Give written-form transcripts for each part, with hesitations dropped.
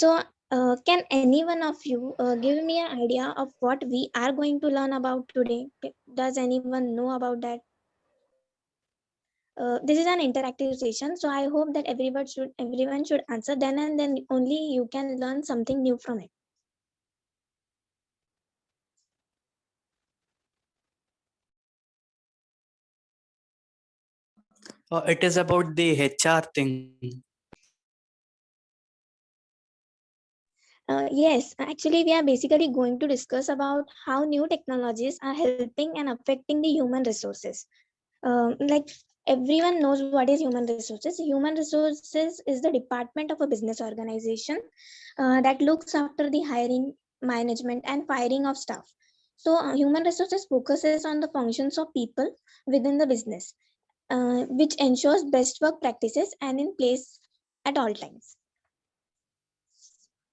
Can any one of you give me an idea of what we are going to learn about today? Does anyone know about that? This is an interactive session, so I hope that everyone should answer. Then and then only you can learn something new from it. It is about the HR thing. Yes, actually, we are basically going to discuss about how new technologies are helping and affecting the human resources. Like everyone knows what is human resources. Human resources is the department of a business organization that looks after the hiring, management, and firing of staff. Human resources focuses on the functions of people within the business, which ensures best work practices and in place at all times.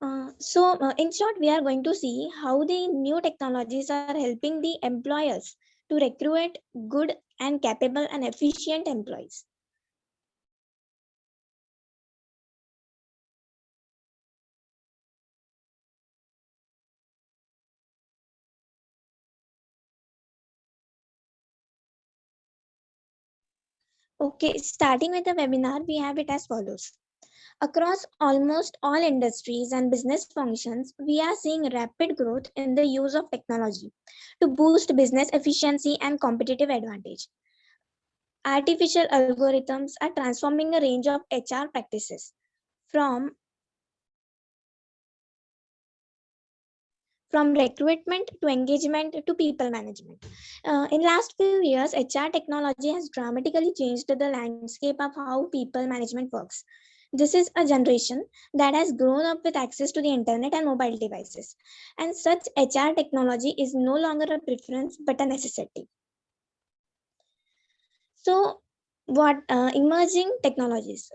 In short, we are going to see how the new technologies are helping the employers to recruit good and capable and efficient employees. Okay, starting with the webinar, we have it as follows. Across almost all industries and business functions, we are seeing rapid growth in the use of technology to boost business efficiency and competitive advantage. Artificial algorithms are transforming a range of HR practices from recruitment to engagement to people management. In last few years, HR technology has dramatically changed the landscape of how people management works. This is a generation that has grown up with access to the internet and mobile devices, and such HR technology is no longer a preference but a necessity. So, what emerging technologies?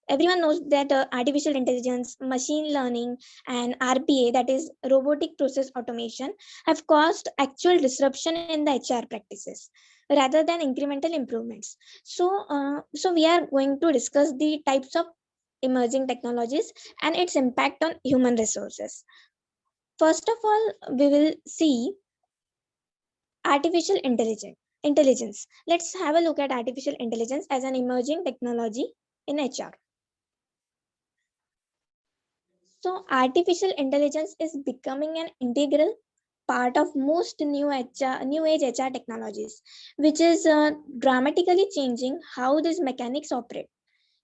Everyone knows that artificial intelligence, machine learning, and RPA, that is robotic process automation, have caused actual disruption in the HR practices rather than incremental improvements. So we are going to discuss the types of emerging technologies and its impact on human resources. First of all, we will see artificial intelligence. Let's have a look at artificial intelligence as an emerging technology in HR. So artificial intelligence is becoming an integral part of most new age HR technologies, which is dramatically changing how these mechanics operate.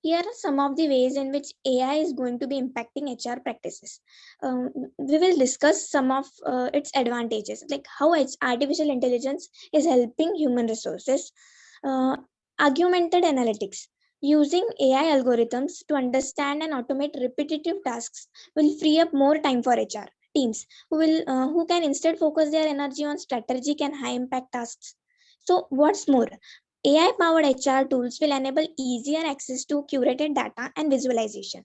Here are some of the ways in which AI is going to be impacting HR practices. We will discuss some of its advantages, like how artificial intelligence is helping human resources. Uh, Augmented analytics. Using AI algorithms to understand and automate repetitive tasks will free up more time for HR teams who can instead focus their energy on strategic and high impact tasks. So, what's more, AI powered HR tools will enable easier access to curated data and visualization,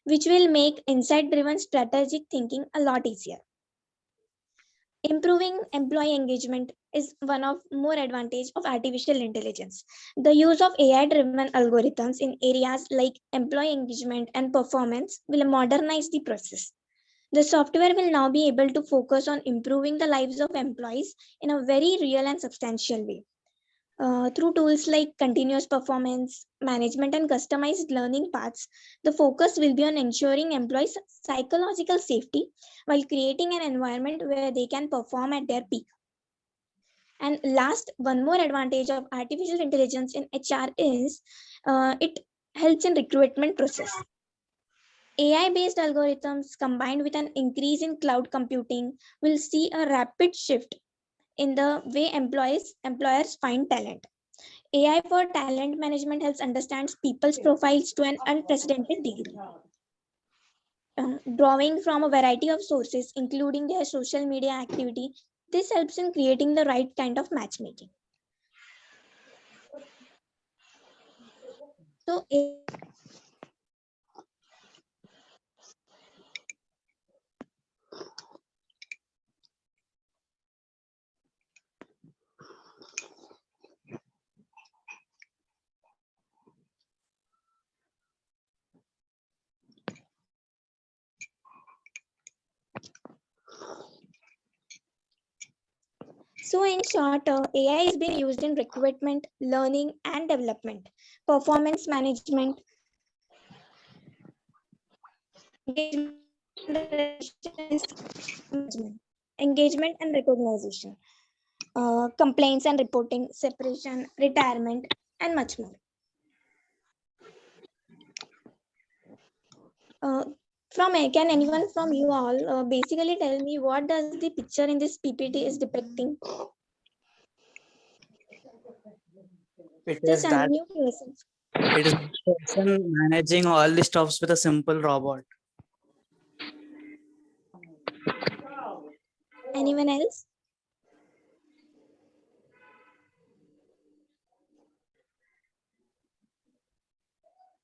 which will make insight driven strategic thinking a lot easier. Improving employee engagement is one of more advantage of artificial intelligence. The use of AI driven algorithms in areas like employee engagement and performance will modernize the process. The software will now be able to focus on improving the lives of employees in a very real and substantial way. Through tools like continuous performance management and customized learning paths, the focus will be on ensuring employees' psychological safety while creating an environment where they can perform at their peak. And last, one more advantage of artificial intelligence in HR is it helps in recruitment process. AI-based algorithms combined with an increase in cloud computing will see a rapid shift in the way employers find talent. AI for talent management helps understand people's profiles to an unprecedented degree, drawing from a variety of sources, including their social media activity. This helps in creating the right kind of matchmaking. So, So, in short, AI is being used in recruitment, learning, and development, performance management, engagement and relations management, engagement and recognition, complaints and reporting, separation, retirement, and much more. Uh, can anyone from you all basically tell me what does the picture in this PPT is depicting? It Just is that unmute yourself. it is the person managing all the stuffs with a simple robot. Anyone else?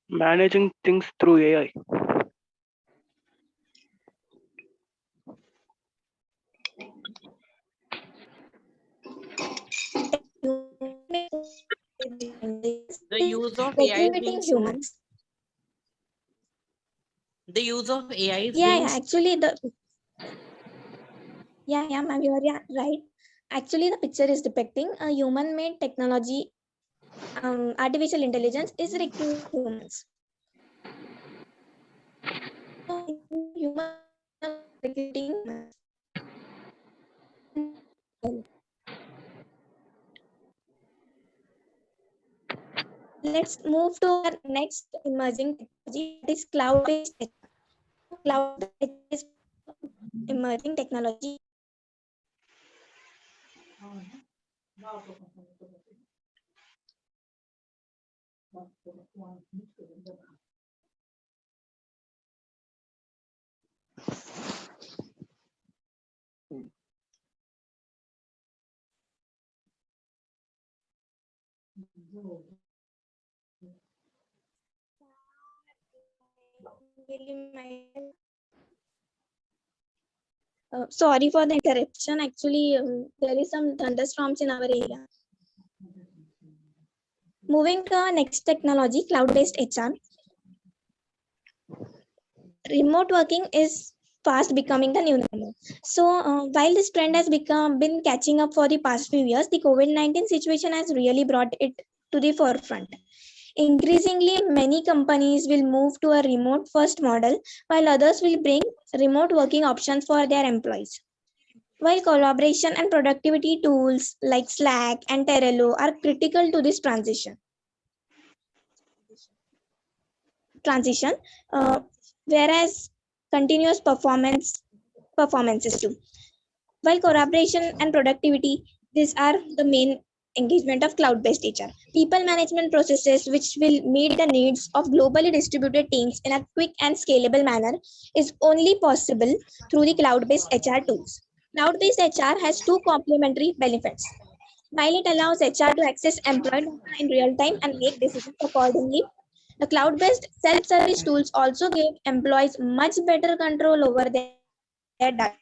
Managing things through AI. The use of AI is being Recruiting shown. humans. The use of AI is Yeah, being yeah. Actually, ma'am, you are right. Actually, the picture is depicting a human-made technology. Artificial intelligence is recruiting humans. So, in human recruiting humans. Let's move to our next emerging technology, that is cloud-based HR. Cloud-based HR is emerging technology. Sorry for the interruption. Actually, there is some thunderstorms in our area. Moving to our next technology, cloud-based HR. Remote working is fast becoming the new normal. So, while this trend has been catching up for the past few years, the COVID-19 situation has really brought it to the forefront. Increasingly, many companies will move to a remote first model, while others will bring remote working options for their employees. While collaboration and productivity tools like Slack and Trello are critical to this transition, uh, whereas continuous performances too. While collaboration and productivity, these are the main engagement of cloud-based HR. People management processes which will meet the needs of globally distributed teams in a quick and scalable manner is only possible through the cloud-based HR tools. Cloud-based HR has two complementary benefits. While it allows HR to access employee data in real time and make decisions accordingly, the cloud-based self-service tools also give employees much better control over their data.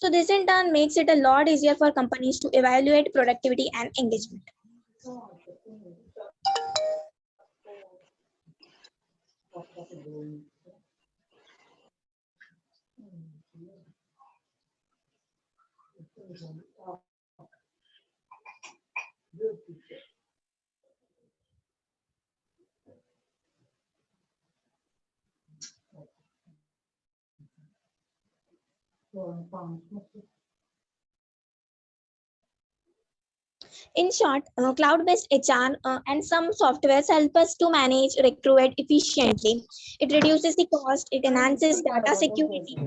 So this in turn makes it a lot easier for companies to evaluate productivity and engagement. In short, cloud-based HR and some softwares help us to manage, recruit efficiently. It reduces the cost, it enhances data security,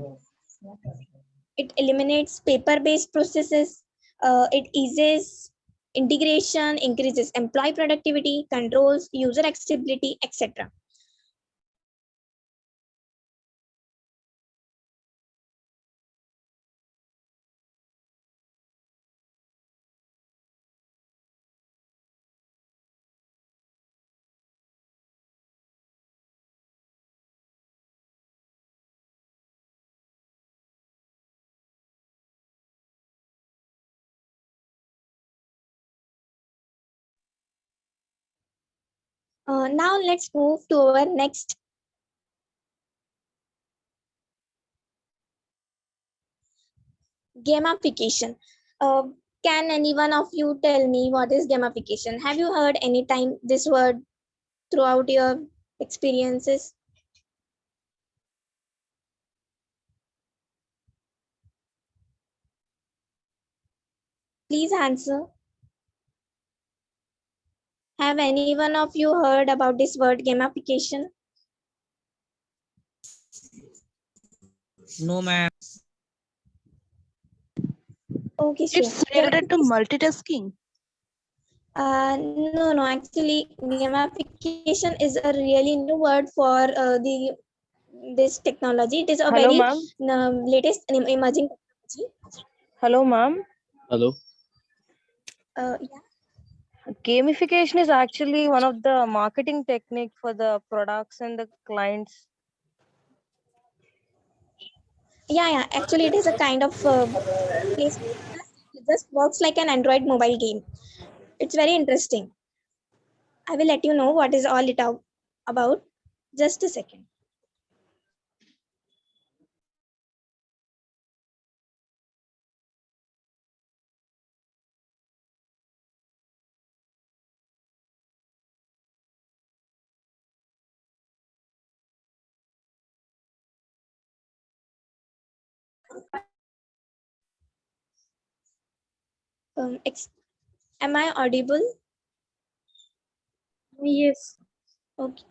it eliminates paper-based processes, it eases integration, increases employee productivity, controls user accessibility, etc. Now let's move to our next gamification. Can any one of you tell me what is gamification? Have you heard any time this word throughout your experiences? Please answer. Have any one of you heard about this word gamification? No, ma'am. Okay, sure. It's related to multitasking. No, actually, gamification is a really new word for this technology. It is a Hello, very ma'am. latest and emerging technology. Hello, ma'am. Hello. Yeah. Gamification is actually one of the marketing technique for the products and the clients. Yeah. Actually, it is a kind of place. It just works like an Android mobile game. It's very interesting. I will let you know what is all it about. Just a second. Am I audible? Yes. Okay.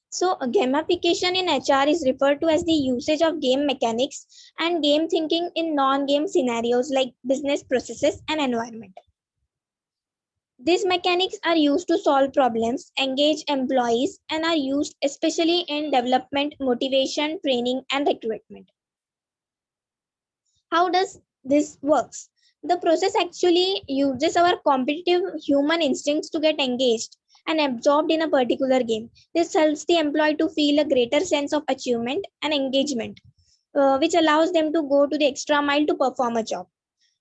So, gamification in HR is referred to as the usage of game mechanics and game thinking in non-game scenarios like business processes and environment. These mechanics are used to solve problems, engage employees, and are used especially in development, motivation, training, and recruitment. How does this works? The process actually uses our competitive human instincts to get engaged and absorbed in a particular game. This helps the employee to feel a greater sense of achievement and engagement, which allows them to go to the extra mile to perform a job.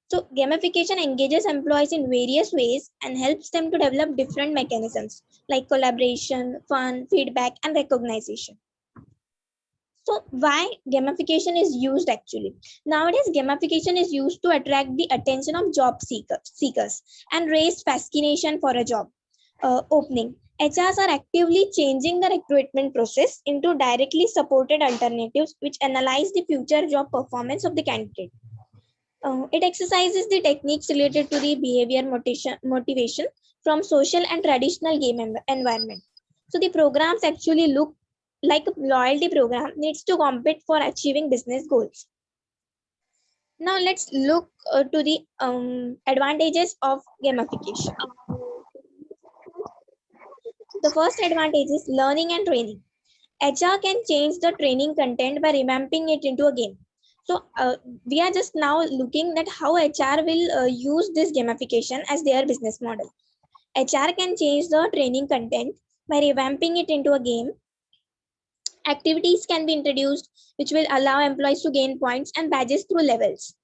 So gamification engages employees in various ways and helps them to develop different mechanisms like collaboration, fun, feedback, and recognition. So why gamification is used actually? Nowadays, gamification is used to attract the attention of job seekers and raise fascination for a job opening. HRs are actively changing the recruitment process into directly supported alternatives which analyze the future job performance of the candidate. It exercises the techniques related to the behavior motivation from social and traditional game environment. So the programs actually look like a loyalty program needs to compete for achieving business goals. Now let's look to the advantages of gamification. The first advantage is learning and training. HR can change the training content by revamping it into a game. So we are just now looking at how HR will use this gamification as their business model. HR can change the training content by revamping it into a game. Activities can be introduced which will allow employees to gain points and badges through levels.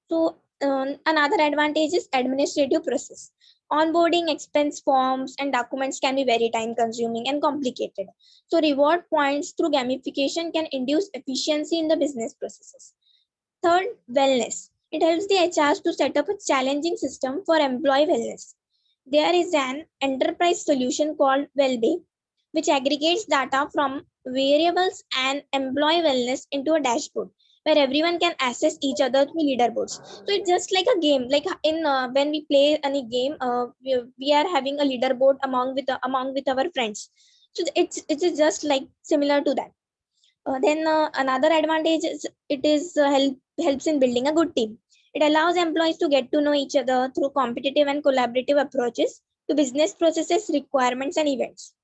So another advantage is administrative process. Onboarding expense forms and documents can be very time consuming and complicated. So reward points through gamification can induce efficiency in the business processes. Third, wellness. It helps the HRs to set up a challenging system for employee wellness. There is an enterprise solution called Wellbe, which aggregates data from variables and employee wellness into a dashboard where everyone can access each other through leaderboards. So it's just like a game, like in when we play any game, we are having a leaderboard among with our friends. So it's just like similar to that. Then another advantage is it is helps in building a good team. It allows employees to get to know each other through competitive and collaborative approaches to business processes, requirements, and events.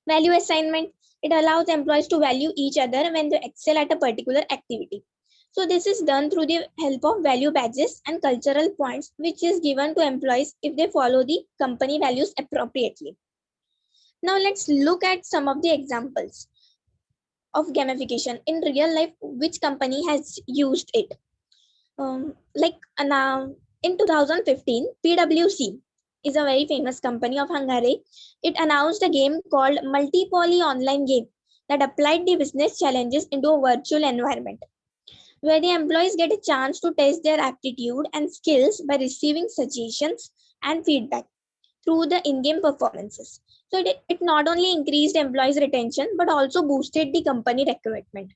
Value assignment. It allows employees to value each other when they excel at a particular activity. So this is done through the help of value badges and cultural points, which is given to employees if they follow the company values appropriately. Now let's look at some of the examples of gamification in real life. Which company has used it? Like now in 2015, PwC is a very famous company of Hungary. It announced a game called Multipoly Online Game that applied the business challenges into a virtual environment, where the employees get a chance to test their aptitude and skills by receiving suggestions and feedback through the in-game performances. So it not only increased employees' retention but also boosted the company recruitment.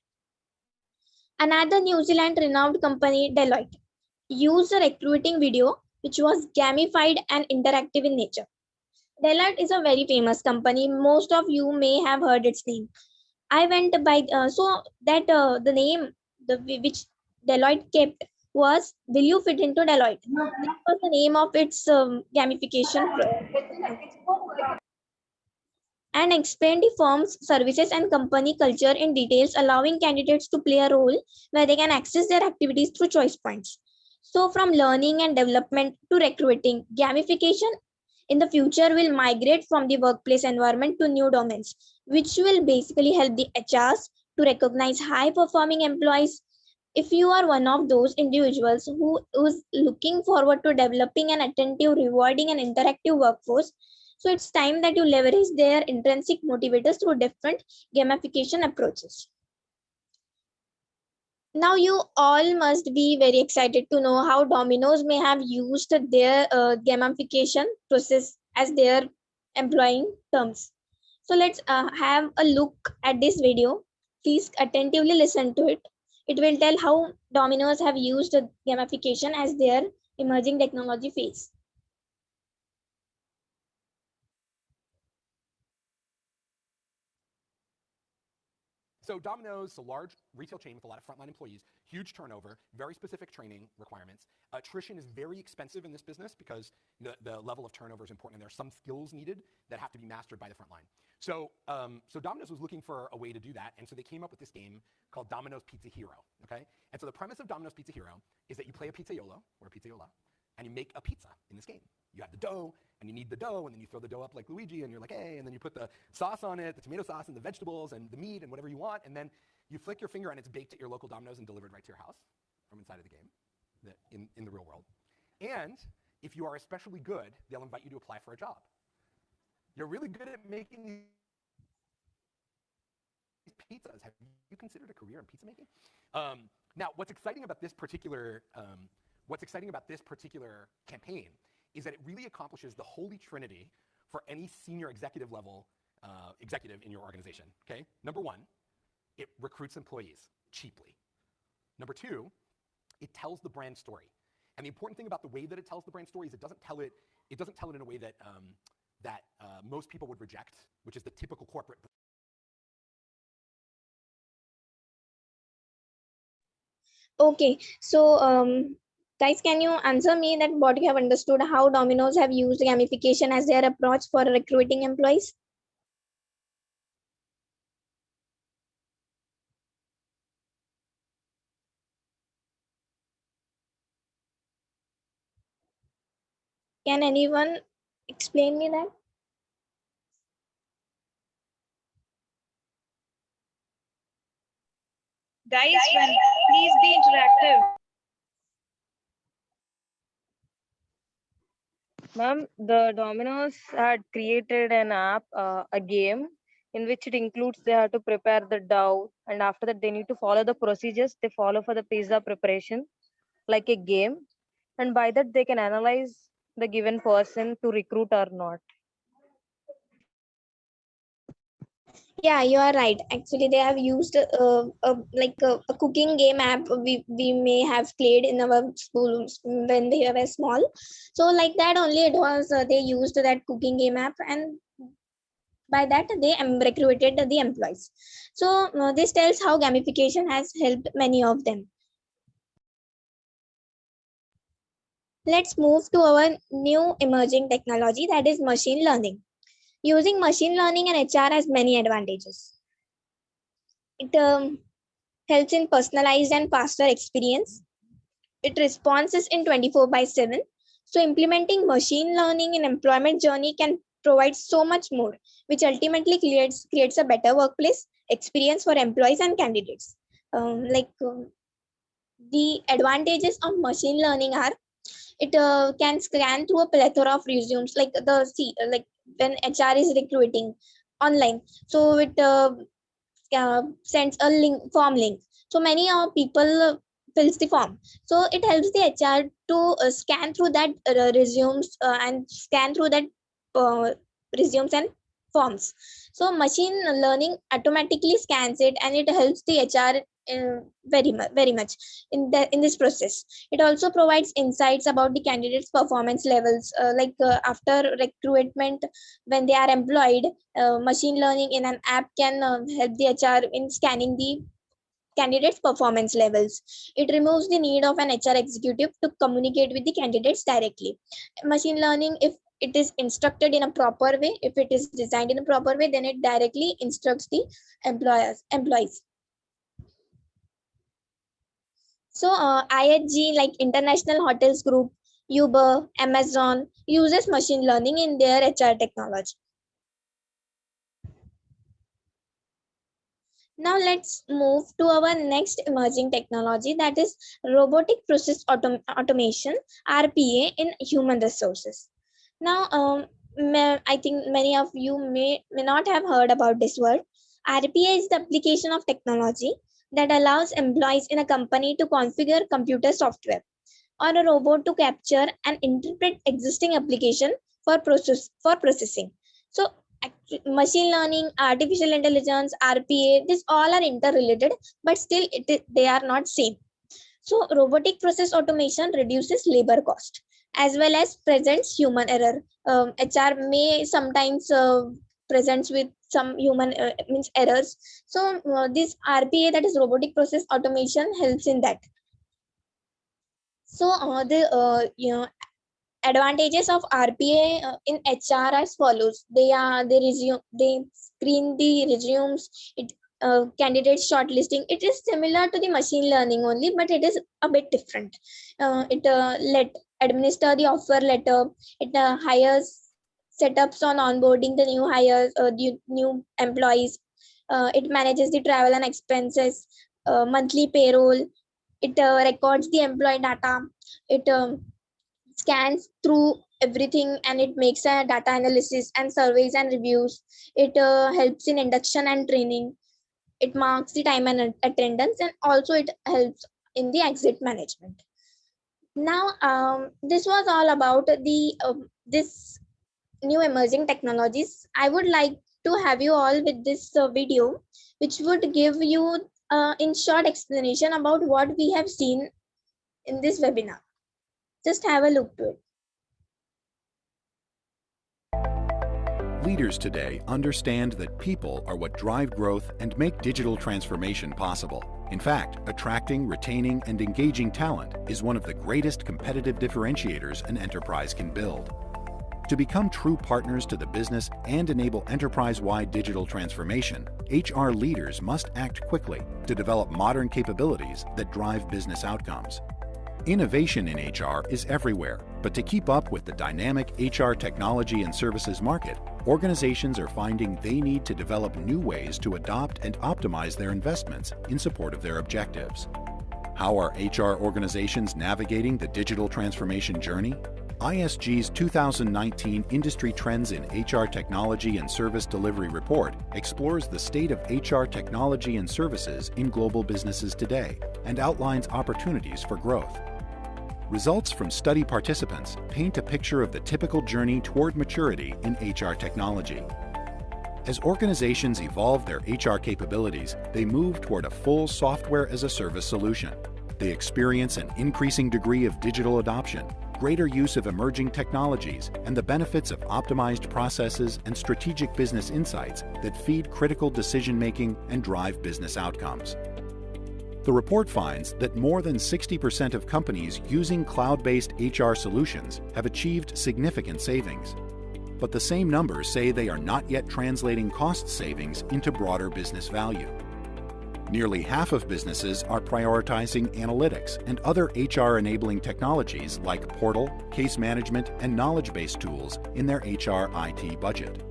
Another New Zealand renowned company, Deloitte, used a recruiting video which was gamified and interactive in nature. Deloitte is a very famous company. Most of you may have heard its name. I went by the name which Deloitte kept was "Will you fit into Deloitte?" That was the name of its gamification and explained the firm's services and company culture in details, allowing candidates to play a role where they can access their activities through choice points. So, from learning and development to recruiting, gamification in the future will migrate from the workplace environment to new domains, which will basically help the HRs to recognize high performing employees. If you are one of those individuals who is looking forward to developing an attentive, rewarding, and interactive workforce, so it's time that you leverage their intrinsic motivators through different gamification approaches. Now you all must be very excited to know how Domino's may have used their gamification process as their employing terms. So let's have a look at this video. Please attentively listen to it. It will tell how Domino's have used gamification as their emerging technology phase. So Domino's is a large retail chain with a lot of frontline employees, huge turnover, very specific training requirements. Attrition is very expensive in this business because the level of turnover is important and there are some skills needed that have to be mastered by the frontline. So Domino's was looking for a way to do that, and so they came up with this game called Domino's Pizza Hero, okay? And so the premise of Domino's Pizza Hero is that you play a pizzaiolo, or a pizzaiola, and you make a pizza in this game. You have the dough, and you knead the dough, and then you throw the dough up like Luigi, and you're like, hey, and then you put the sauce on it, the tomato sauce, and the vegetables, and the meat, and whatever you want, and then you flick your finger, and it's baked at your local Domino's and delivered right to your house from inside of the game, in the real world. And if you are especially good, they'll invite you to apply for a job. You're really good at making these pizzas. Have you considered a career in pizza making? Now, what's exciting about this particular campaign is that it really accomplishes the holy trinity for any senior executive level executive in your organization. Okay, number one, it recruits employees cheaply. Number two, it tells the brand story. And the important thing about the way that it tells the brand story is it doesn't tell it in a way that most people would reject, which is the typical corporate. Okay, so guys, can you answer me that what you have understood how Domino's have used gamification as their approach for recruiting employees? Can anyone explain me that? Guys, please be interactive. Ma'am, the Domino's had created an app, a game, in which it includes they have to prepare the dough, and after that they need to follow the procedures they follow for the pizza preparation, like a game, and by that they can analyze the given person to recruit or not. Yeah, you are right. Actually, they have used a cooking game app we may have played in our school when they were small. So like that only it was they used that cooking game app, and by that they recruited the employees. So this tells how gamification has helped many of them. Let's move to our new emerging technology, that is machine learning. Using machine learning and HR has many advantages. It helps in personalized and faster experience. It responds in 24/7. So implementing machine learning in employment journey can provide so much more, which ultimately creates a better workplace experience for employees and candidates. The advantages of machine learning are It can scan through a plethora of resumes, like like when HR is recruiting online. So it sends a form link. So many people fills the form. So it helps the HR to scan through that resumes and scan through that uh, resumes and forms. So machine learning automatically scans it, and it helps the HR very much in this process. It also provides insights about the candidates performance levels, after recruitment, when they are employed. Machine learning in an app can help the HR in scanning the candidates performance levels. It removes the need of an HR executive to communicate with the candidates directly. Machine learning, if it is instructed in a proper way, if it is designed in a proper way, then it directly instructs the employees. So IHG, like International Hotels Group, Uber, Amazon, uses machine learning in their HR technology. Now let's move to our next emerging technology, that is robotic process automation, RPA, in human resources. Now, I think many of you may not have heard about this word. RPA is the application of technology that allows employees in a company to configure computer software or a robot to capture and interpret existing application for processing. So machine learning, artificial intelligence, RPA, these all are interrelated, but still they are not same. So robotic process automation reduces labor cost as well as presents human error. HR may sometimes presents with some human means errors. So this RPA, that is robotic process automation, helps in that. So the advantages of RPA in HR as follows. They screen the resumes, it candidate shortlisting. It is similar to the machine learning only, but it is a bit different. It let administer the offer letter. It hires setups on onboarding the new hires, the new employees. It manages the travel and expenses, monthly payroll. It records the employee data. It scans through everything, and it makes a data analysis and surveys and reviews. It helps in induction and training. It marks the time and attendance, and also it helps in the exit management. Now, this was all about the this new emerging technologies. I would like to have you all with this video, which would give you in short explanation about what we have seen in this webinar. Just have a look to it. Leaders today understand that people are what drive growth and make digital transformation possible. In fact, attracting, retaining, and engaging talent is one of the greatest competitive differentiators an enterprise can build. To become true partners to the business and enable enterprise-wide digital transformation, HR leaders must act quickly to develop modern capabilities that drive business outcomes. Innovation in HR is everywhere, but to keep up with the dynamic HR technology and services market, organizations are finding they need to develop new ways to adopt and optimize their investments in support of their objectives. How are HR organizations navigating the digital transformation journey? ISG's 2019 Industry Trends in HR Technology and Service Delivery report explores the state of HR technology and services in global businesses today and outlines opportunities for growth. Results from study participants paint a picture of the typical journey toward maturity in HR technology. As organizations evolve their HR capabilities, they move toward a full software-as-a-service solution. They experience an increasing degree of digital adoption, greater use of emerging technologies, and the benefits of optimized processes and strategic business insights that feed critical decision-making and drive business outcomes. The report finds that more than 60% of companies using cloud-based HR solutions have achieved significant savings. But the same numbers say they are not yet translating cost savings into broader business value. Nearly half of businesses are prioritizing analytics and other HR-enabling technologies like portal, case management, and knowledge-based tools in their HR IT budget.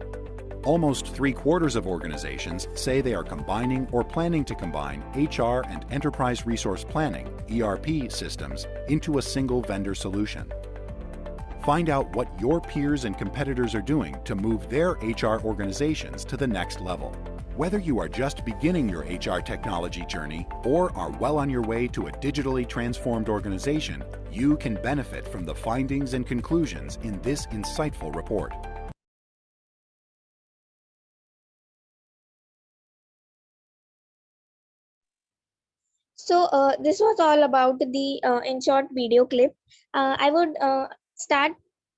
Almost 3/4 of organizations say they are combining or planning to combine HR and enterprise resource planning (ERP) systems into a single vendor solution. Find out what your peers and competitors are doing to move their HR organizations to the next level. Whether you are just beginning your HR technology journey or are well on your way to a digitally transformed organization, you can benefit from the findings and conclusions in this insightful report. So this was all about the in short video clip. I would start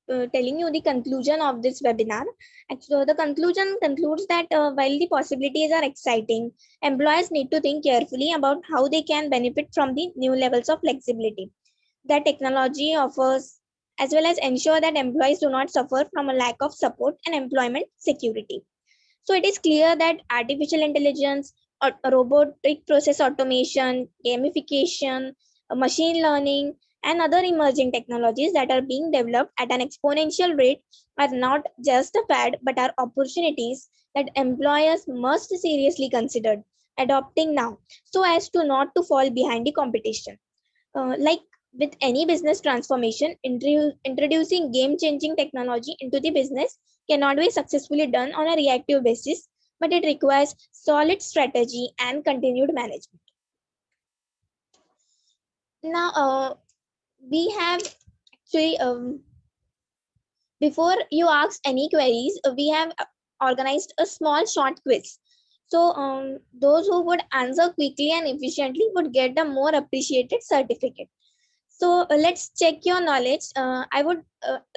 telling you the conclusion of this webinar. Actually, the conclusion concludes that while the possibilities are exciting, employers need to think carefully about how they can benefit from the new levels of flexibility that technology offers, as well as ensure that employees do not suffer from a lack of support and employment security. So it is clear that artificial intelligence, robotic process automation, gamification, machine learning, and other emerging technologies that are being developed at an exponential rate are not just a fad but are opportunities that employers must seriously consider adopting now so as to not to fall behind the competition. Like with any business transformation, introducing game-changing technology into the business cannot be successfully done on a reactive basis, but it requires solid strategy and continued management. Now, we have actually, before you ask any queries, we have organized a small short quiz. So those who would answer quickly and efficiently would get a more appreciated certificate. So let's check your knowledge. I would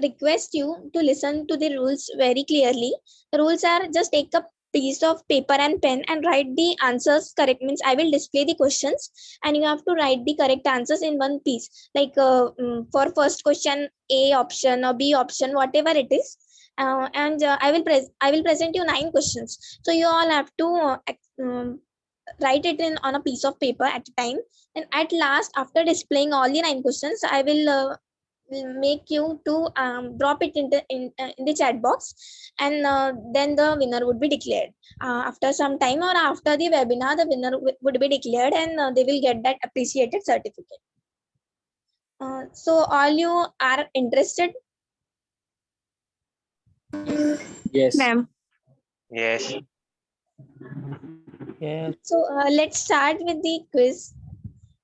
request you to listen to the rules very clearly. The rules are just take a piece of paper and pen and write the answers correct. Means I will display the questions and you have to write the correct answers in one piece. Like for first question, A option or B option, whatever it is. And I will present you 9 questions. So you all have to write it in on a piece of paper at a time, and at last after displaying all the 9 questions I will make you to drop it in the chat box, and then the winner would be declared after some time, or after the webinar the winner would be declared, and they will get that appreciated certificate. So all you are interested? Yes. Ma'am. Yes. Yes. So let's start with the quiz.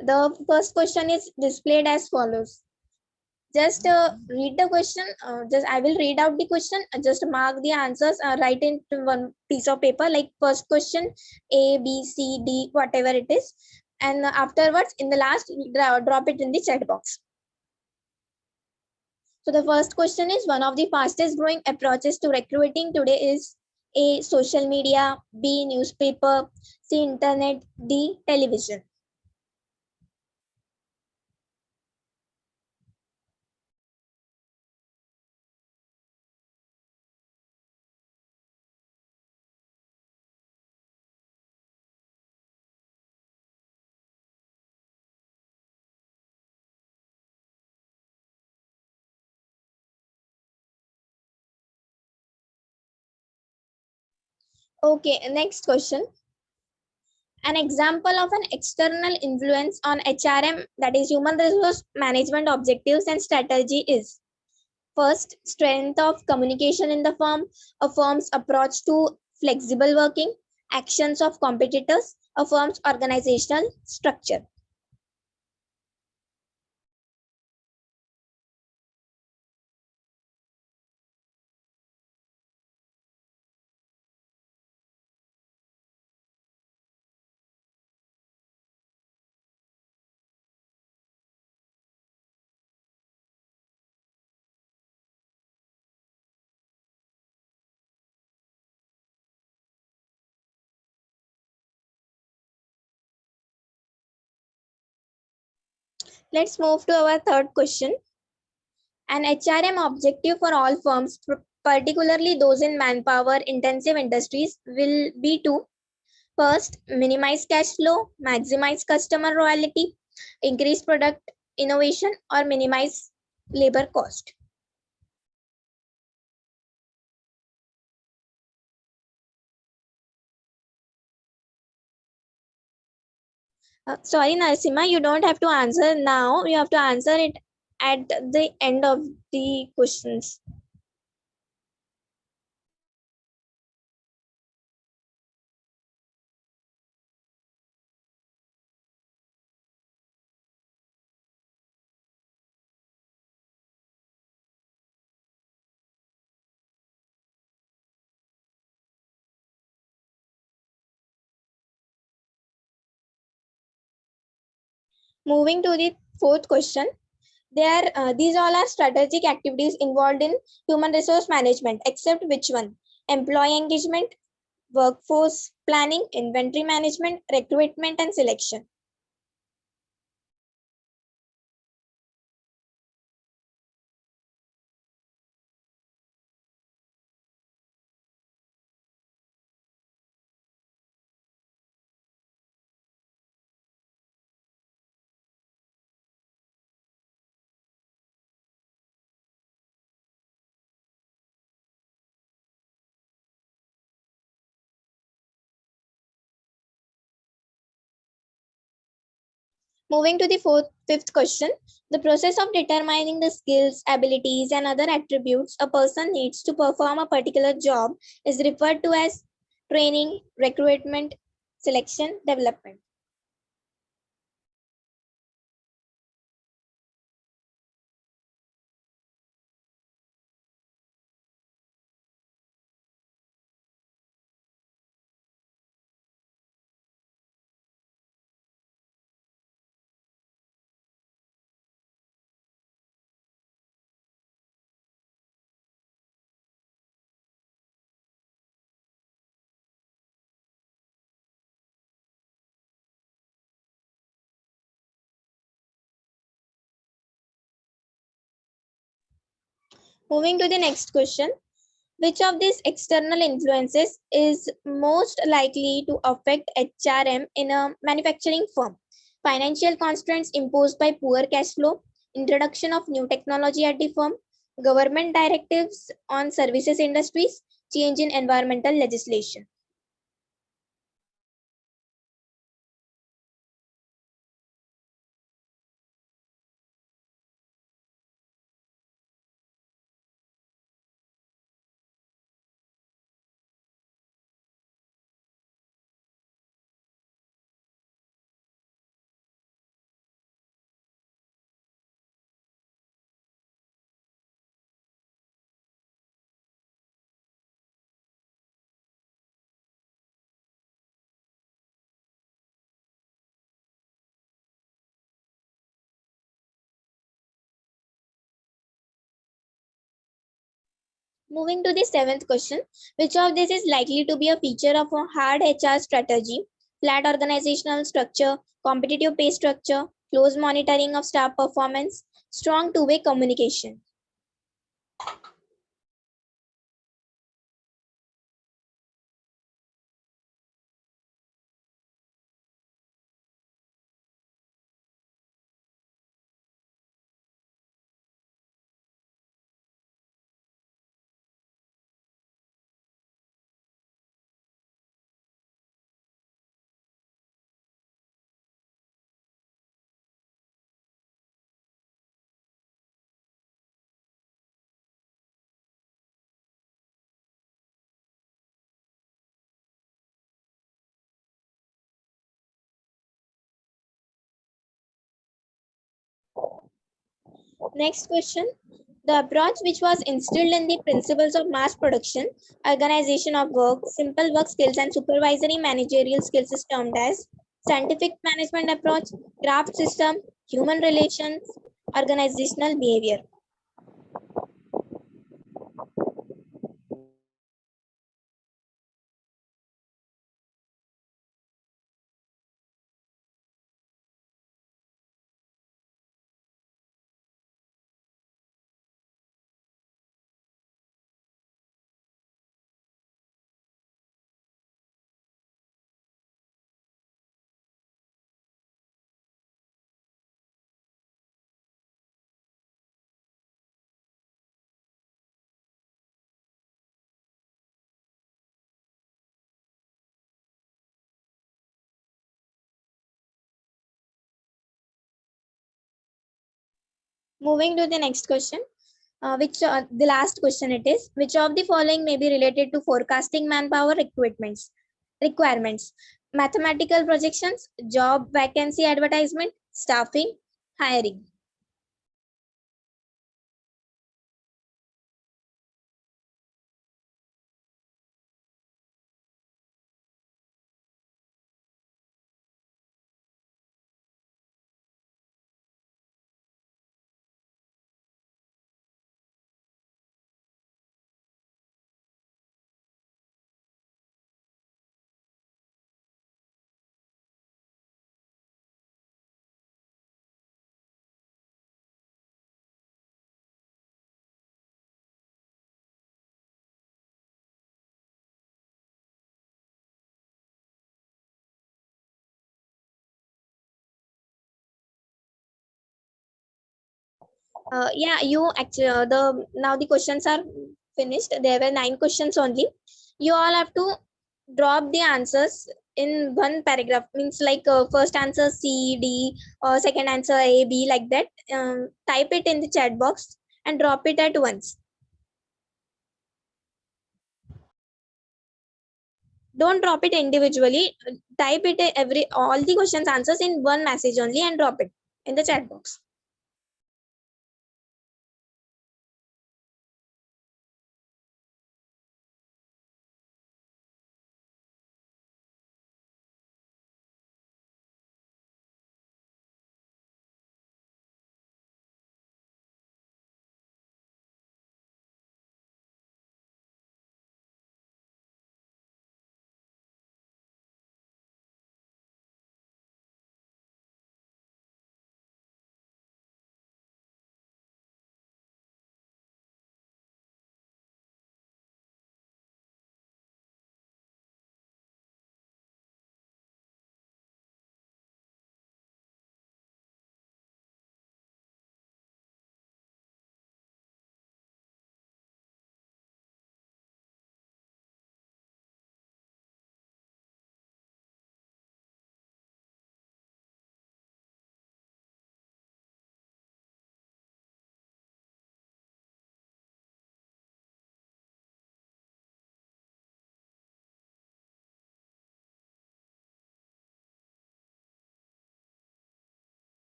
The first question is displayed as follows. Just read the question. Just I will read out the question. Just mark the answers. Write into one piece of paper. Like first question, A, B, C, D, whatever it is, and afterwards, in the last, drop it in the chat box. So the first question is, one of the fastest growing approaches to recruiting today is A, social media, B, newspaper, C, internet, D, television. Okay, next question. An example of an external influence on HRM, that is human resource management objectives and strategy, is first, strength of communication in the firm, a firm's approach to flexible working, actions of competitors, a firm's organizational structure. Let's move to our third question. An HRM objective for all firms, particularly those in manpower intensive industries, will be to first, minimize cash flow, maximize customer loyalty, increase product innovation, or minimize labor cost. Sorry, Narasimha, you don't have to answer now. You have to answer it at the end of the questions. Moving to the fourth question, these all are strategic activities involved in human resource management, except which one? Employee engagement, workforce planning, inventory management, recruitment and selection. Moving to the fifth question, the process of determining the skills, abilities, and other attributes a person needs to perform a particular job is referred to as training, recruitment, selection, development. Moving to the next question, which of these external influences is most likely to affect HRM in a manufacturing firm? Financial constraints imposed by poor cash flow, introduction of new technology at the firm, government directives on services industries, change in environmental legislation. Moving to the seventh question, which of this is likely to be a feature of a hard HR strategy? Flat organizational structure, competitive pay structure, close monitoring of staff performance, strong two-way communication. Next question. The approach which was instilled in the principles of mass production, organization of work, simple work skills, and supervisory managerial skills is termed as scientific management approach, craft system, human relations, organizational behavior. Moving to the next question, the last question it is, which of the following may be related to forecasting manpower requirements? Mathematical projections, job vacancy advertisement, staffing, hiring. Yeah, you actually now the questions are finished. There were 9 questions only. You all have to drop the answers in one paragraph. Means like first answer C, D, or second answer A, B, like that. Type it in the chat box and drop it at once. Don't drop it individually. Type it all the questions answers in one message only and drop it in the chat box.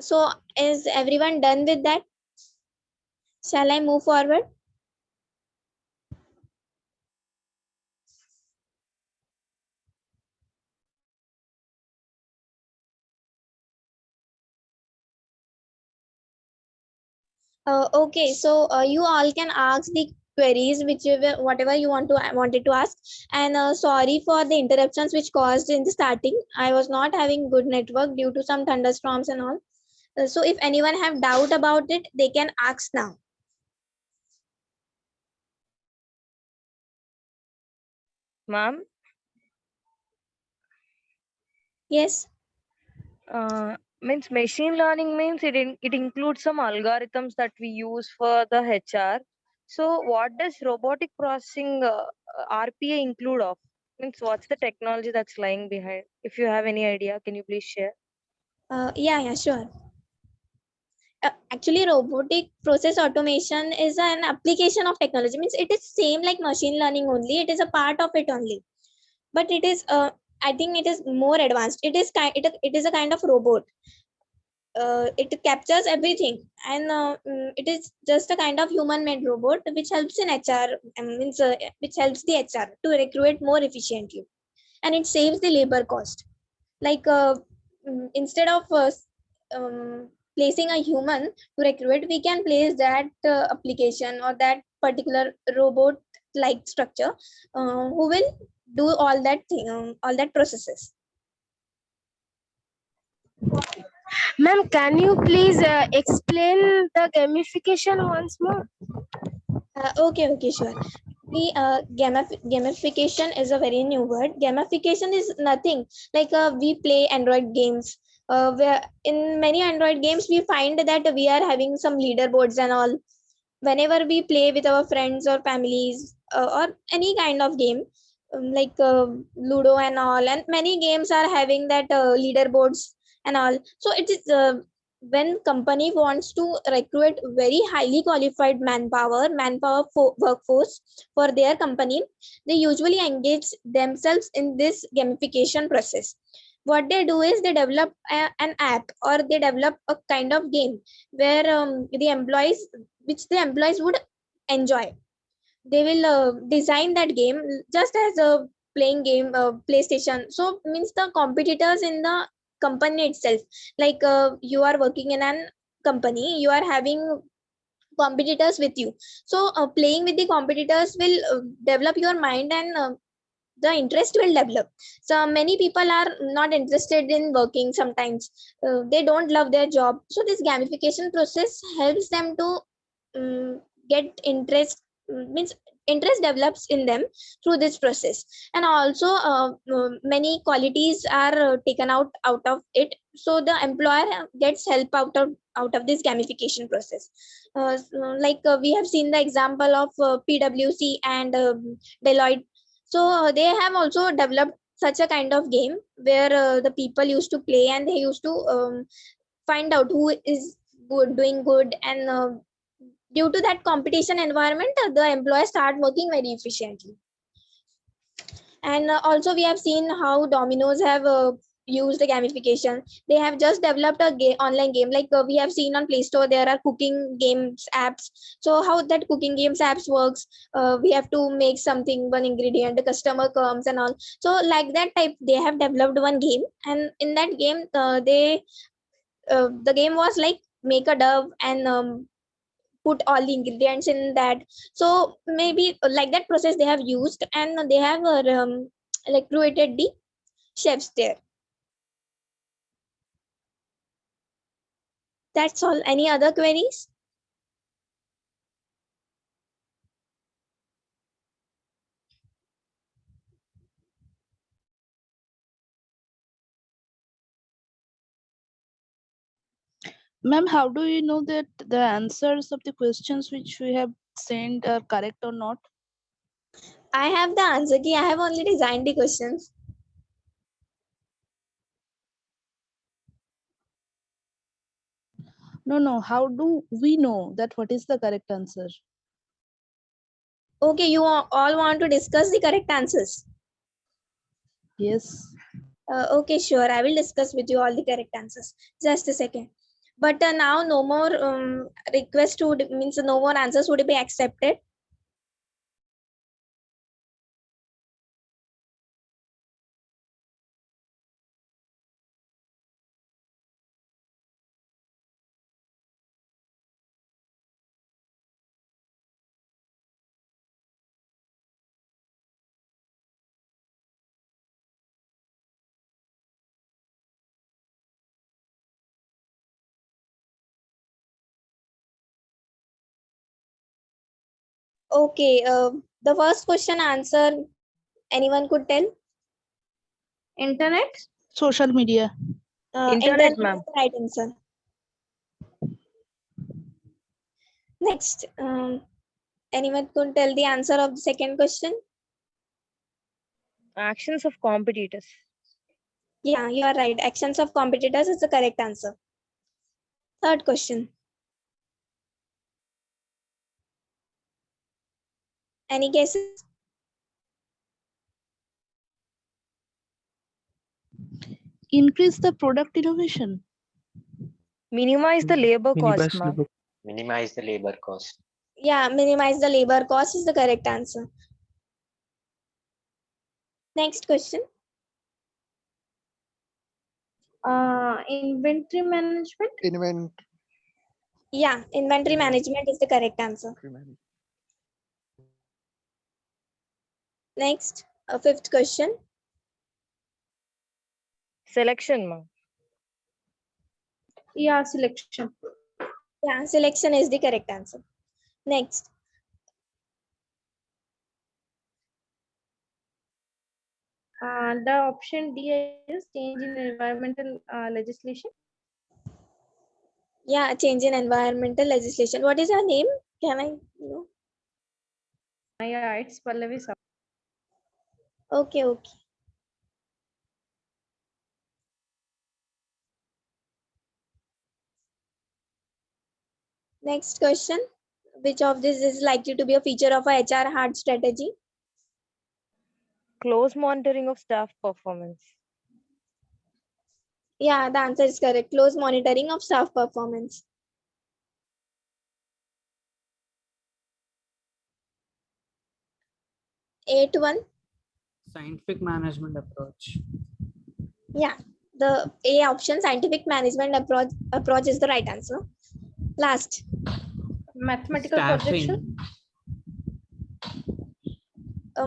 So is everyone done with that? Shall I move forward? Okay, so you all can ask the queries whichever whatever you wanted to ask. And sorry for the interruptions which caused in the starting. I was not having good network due to some thunderstorms and all. So if anyone have doubt about it, they can ask now. Ma'am, Yes. means machine learning means it includes some algorithms that we use for the HR. So what does robotic processing RPA include of? Means what's the technology that's lying behind? If you have any idea, can you please share? Yeah, sure. Actually, robotic process automation is an application of technology. Means it is same like machine learning only. It is a part of it only, but it is I think it is more advanced. It is a kind of robot. It captures everything, and it is just a kind of human made robot which helps in HR, means which helps the HR to recruit more efficiently, and it saves the labor cost. Like instead of placing a human to recruit, we can place that application or that particular robot like structure who will do all that thing, all that processes. Ma'am, can you please explain the gamification once more? Okay, sure. The gamification is a very new word. Gamification is nothing like we play Android games. Where in many Android games we find that we are having some leaderboards and all. Whenever we play with our friends or families or any kind of game like Ludo and all, and many games are having that leaderboards and all. So it is when company wants to recruit very highly qualified workforce for their company, they usually engage themselves in this gamification process. What they do is they develop an app, or they develop a kind of game where the employees would enjoy. They will design that game just as a playing game PlayStation. So means the competitors in the company itself, like you are working in an company, you are having competitors with you. So playing with the competitors will develop your mind, and the interest will develop. So many people are not interested in working sometimes. They don't love their job, so this gamification process helps them to get interest, means interest develops in them through this process. And also many qualities are taken out of it, so the employer gets help out of this gamification process. Like we have seen the example of PwC and Deloitte. So they have also developed such a kind of game where the people used to play, and they used to find out who is doing good, and due to that competition environment, the employees start working very efficiently. And also we have seen how Domino's have used the gamification. They have just developed a online game, like we have seen on Play Store there are cooking games apps. So how that cooking games apps works, we have to make something, one ingredient, the customer comes and all. So like that type, they have developed one game, and in that game the game was like make a dough and put all the ingredients in that. So maybe like that process they have used, and they have like created the chefs there. That's all. Any other queries? Ma'am, how do you know that the answers of the questions which we have sent are correct or not? I have the answer key. I have only designed the questions. No. How do we know that what is the correct answer? Okay, you all want to discuss the correct answers? Yes. Okay, sure. I will discuss with you all the correct answers. Just a second. But now no more request would means no more answers would be accepted. Okay, the first question answer, anyone could tell? Internet? Social media. Internet, Internet ma'am. is the right answer. Next, anyone could tell the answer of the second question? Actions of competitors. Yeah, you are right. Actions of competitors is the correct answer. Third question. Any guesses? Increase the product innovation. Minimize the labor cost, ma'am. Minimize the labor cost. Yeah, minimize the labor cost is the correct answer. Next question. Inventory management? Yeah, inventory management is the correct answer. Next, fifth question. Selection, ma. Yeah, selection. Yeah, selection is the correct answer. Next, The option D is change in environmental legislation. yeah, change in environmental legislation. What is your name? Can I know? Yeah, it's Pallavi. Okay, okay. Next question. Which of this is likely to be a feature of a HR hard strategy? Close monitoring of staff performance. Yeah, the answer is correct. Close monitoring of staff performance. Eighth one. Scientific management approach. Yeah, the A option, scientific management approach is the right answer. Last, Mathematical projection.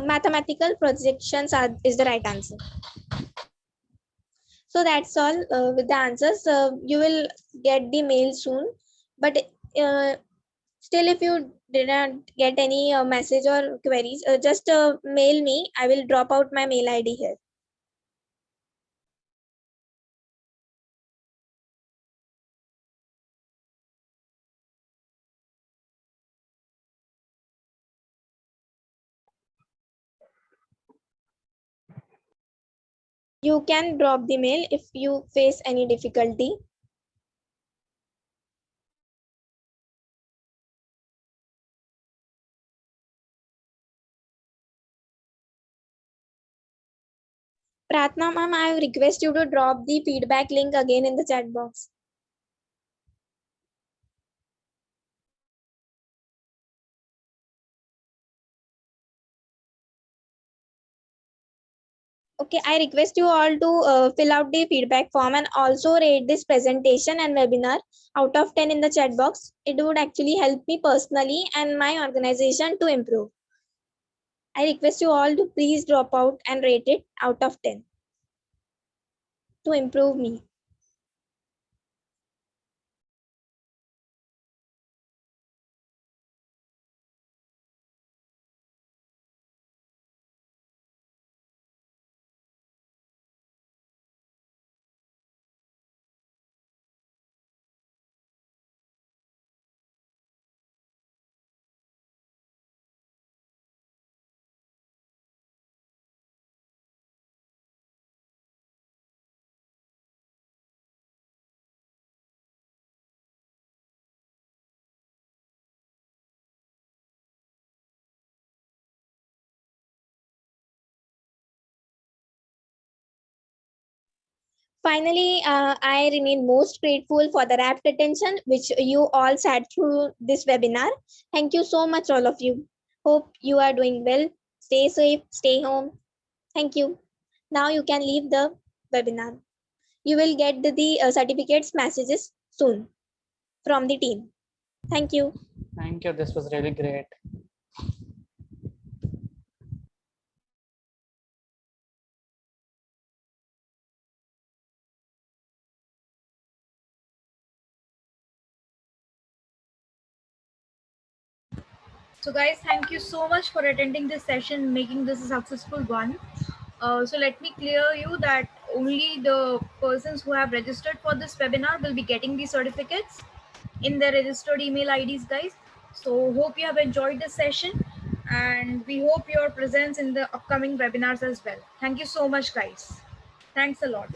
mathematical projections is the right answer. So that's all with the answers. You will get the mail soon, but still, if you did not get any message or queries, just mail me. I will drop out my mail ID here. You can drop the mail if you face any difficulty. Pratna ma'am, I request you to drop the feedback link again in the chat box. Okay, I request you all to fill out the feedback form and also rate this presentation and webinar out of 10 in the chat box. It would actually help me personally and my organization to improve. I request you all to please drop out and rate it out of 10 to improve me. Finally, I remain most grateful for the rapt attention which you all sat through this webinar. Thank you so much, all of you. Hope you are doing well. Stay safe, stay home. Thank you. Now you can leave the webinar. You will get the certificates messages soon from the team. Thank you. Thank you. This was really great. So guys, thank you so much for attending this session, making this a successful one. So let me clear you that only the persons who have registered for this webinar will be getting the certificates in their registered email IDs, guys. So hope you have enjoyed this session and we hope your presence in the upcoming webinars as well. Thank you so much, guys. Thanks a lot.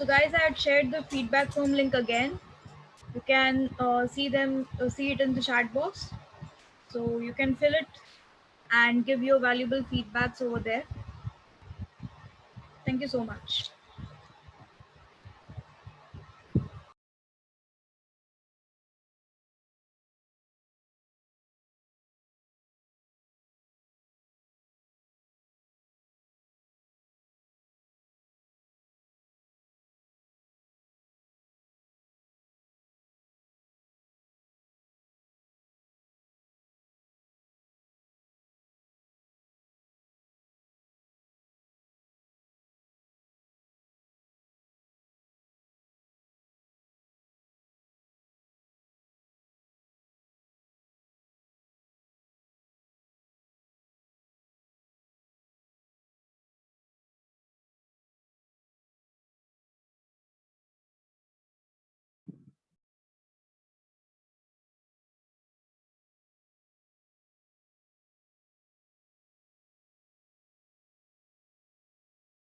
So guys, I had shared the feedback form link again. You can see it in the chat box. So you can fill it and give your valuable feedbacks over there. Thank you so much.